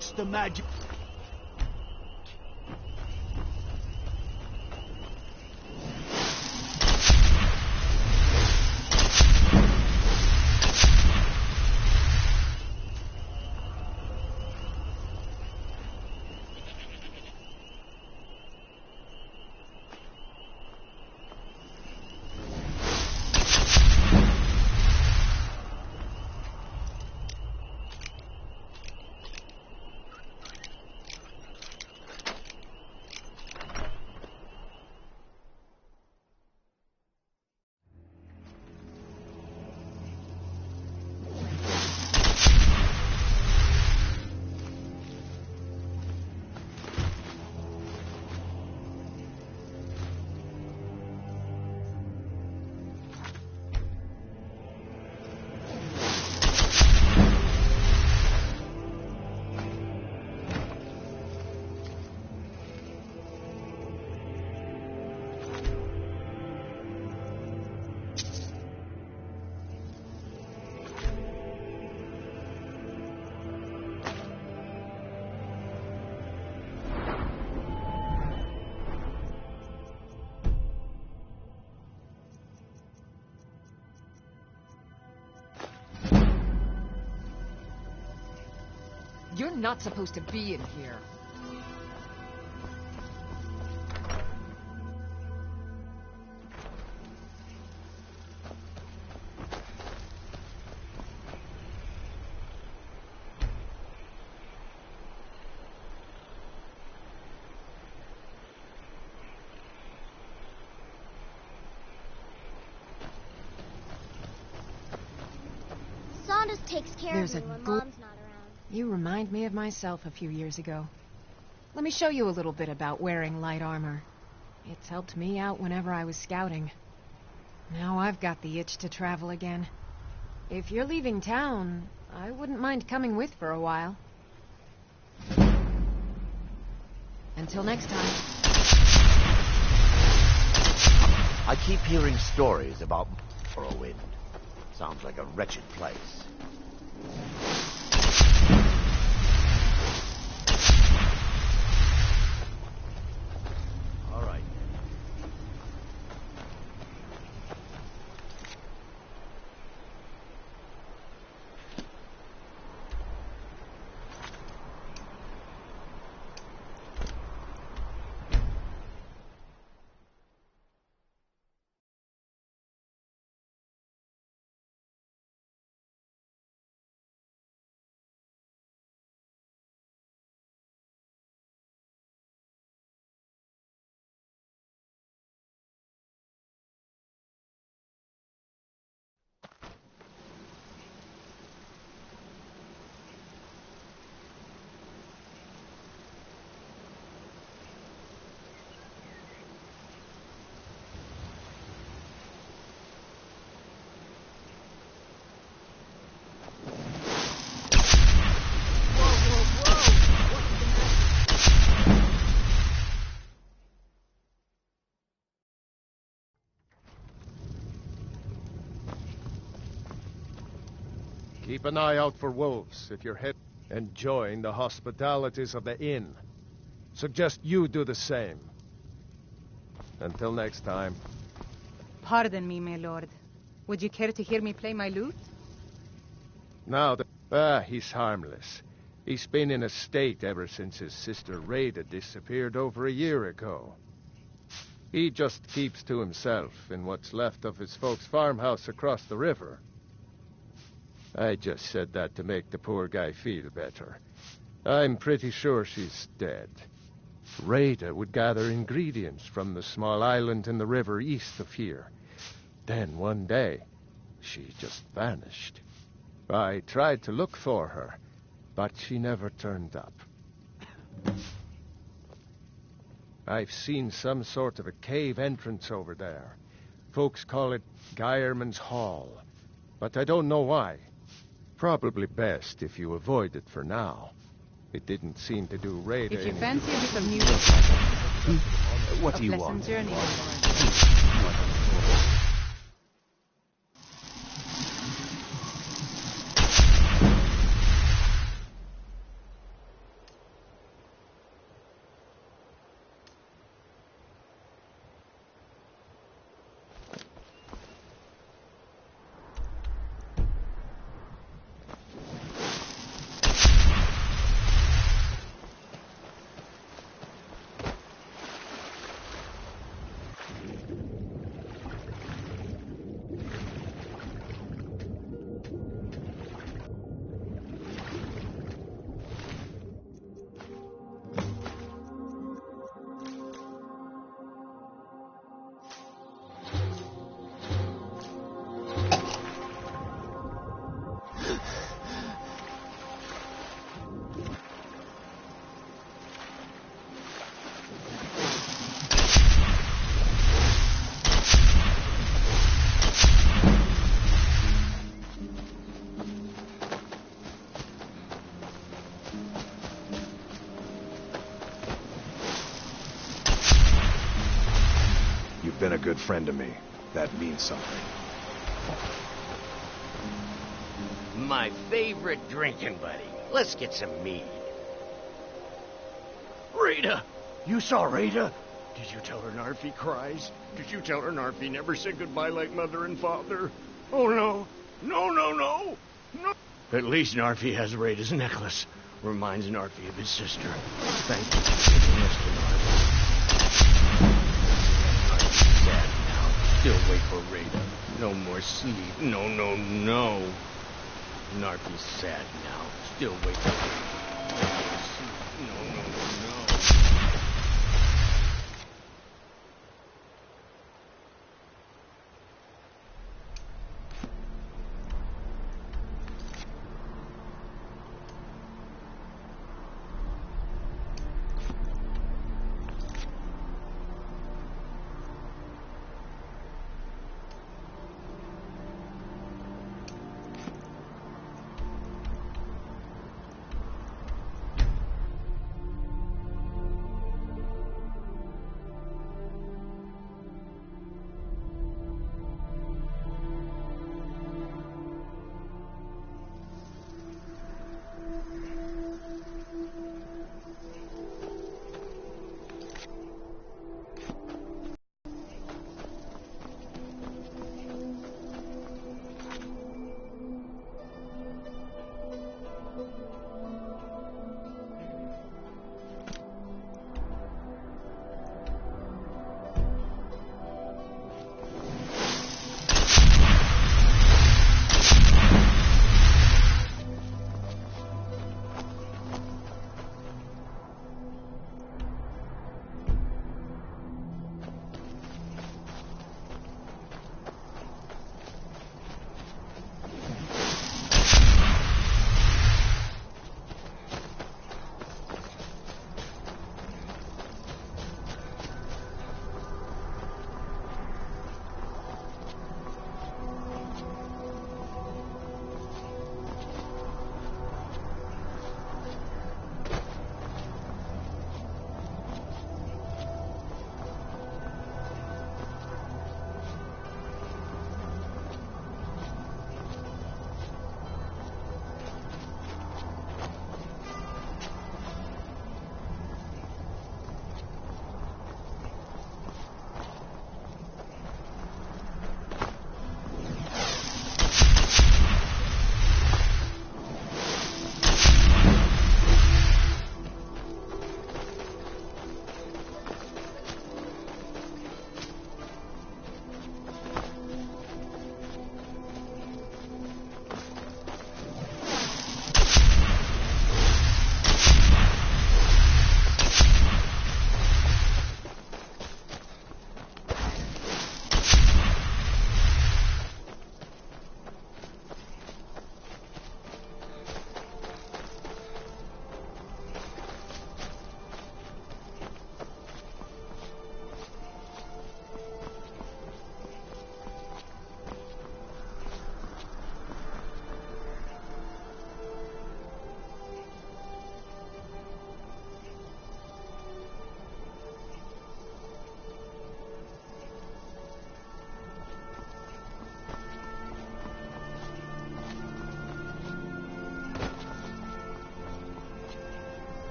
That's the magic. You're not supposed to be in here. Saunders takes care There's of me a when gl- Mom's not around. You remind me of myself a few years ago. Let me show you a little bit about wearing light armor. It's helped me out whenever I was scouting. Now I've got the itch to travel again. If you're leaving town, I wouldn't mind coming with for a while. Until next time. I keep hearing stories about Morrowind. Sounds like a wretched place. All right. Keep an eye out for wolves if you're enjoying the hospitalities of the inn. Suggest you do the same. Until next time. Pardon me, my lord. Would you care to hear me play my lute? Now, he's harmless. He's been in a state ever since his sister Rada disappeared over a year ago. He just keeps to himself in what's left of his folks' farmhouse across the river. I just said that to make the poor guy feel better. I'm pretty sure she's dead. Rada would gather ingredients from the small island in the river east of here. Then one day, she just vanished. I tried to look for her, but she never turned up. I've seen some sort of a cave entrance over there. Folks call it Geierman's Hall, but I don't know why. Probably best if you avoid it for now. It didn't seem to do Rada If you any fancy a bit of music, What a do you pleasant want? journey, my lord. been a good friend to me. That means something. My favorite drinking buddy. Let's get some mead. Rita! You saw Rita? Did you tell her Narfi cries? Did you tell her Narfi never said goodbye like mother and father? Oh, no. No, no, no. No. At least Narfi has Rita's necklace. Reminds Narfi of his sister. Thank you for giving this to Narfi. Narfi's sad now. Still wait for Rita. No more sleep. No, no, no. Narfi's sad now. Still wait for Rita. No more sleep. No, no, no.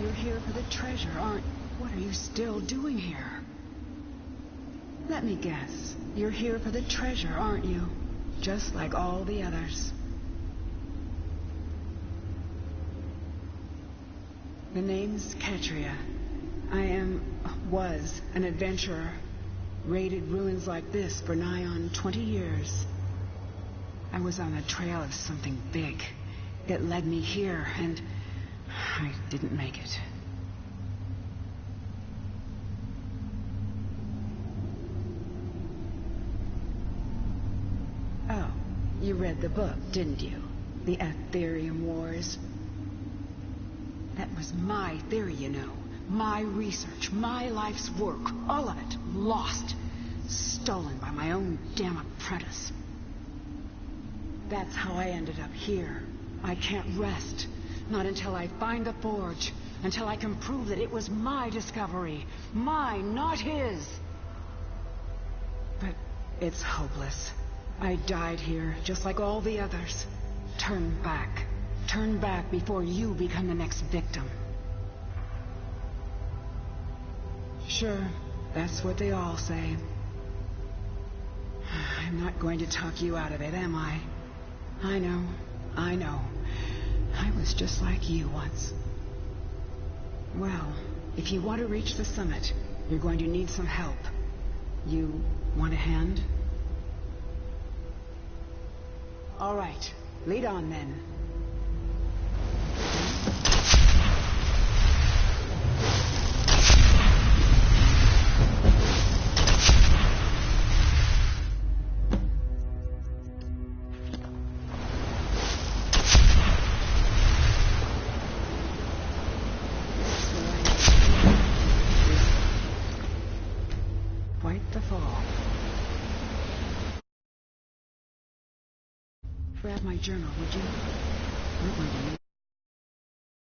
You're here for the treasure, aren't you? What are you still doing here? Let me guess. You're here for the treasure, aren't you? Just like all the others. The name's Katria. Was an adventurer. Raided ruins like this for nigh on 20 years. I was on the trail of something big. It led me here, and I didn't make it. Oh, you read the book, didn't you? The Aetherium Wars. That was my theory, you know. My research, my life's work, all of it, lost. Stolen by my own damn apprentice. That's how I ended up here. I can't rest. Not until I find the forge. Until I can prove that it was my discovery. Mine, not his. But it's hopeless. I died here, just like all the others. Turn back. Turn back before you become the next victim. Sure, that's what they all say. I'm not going to talk you out of it, am I? I know. I was just like you once. Well, if you want to reach the summit, you're going to need some help. You want a hand? All right, lead on then. Grab my journal, would you? We're going to need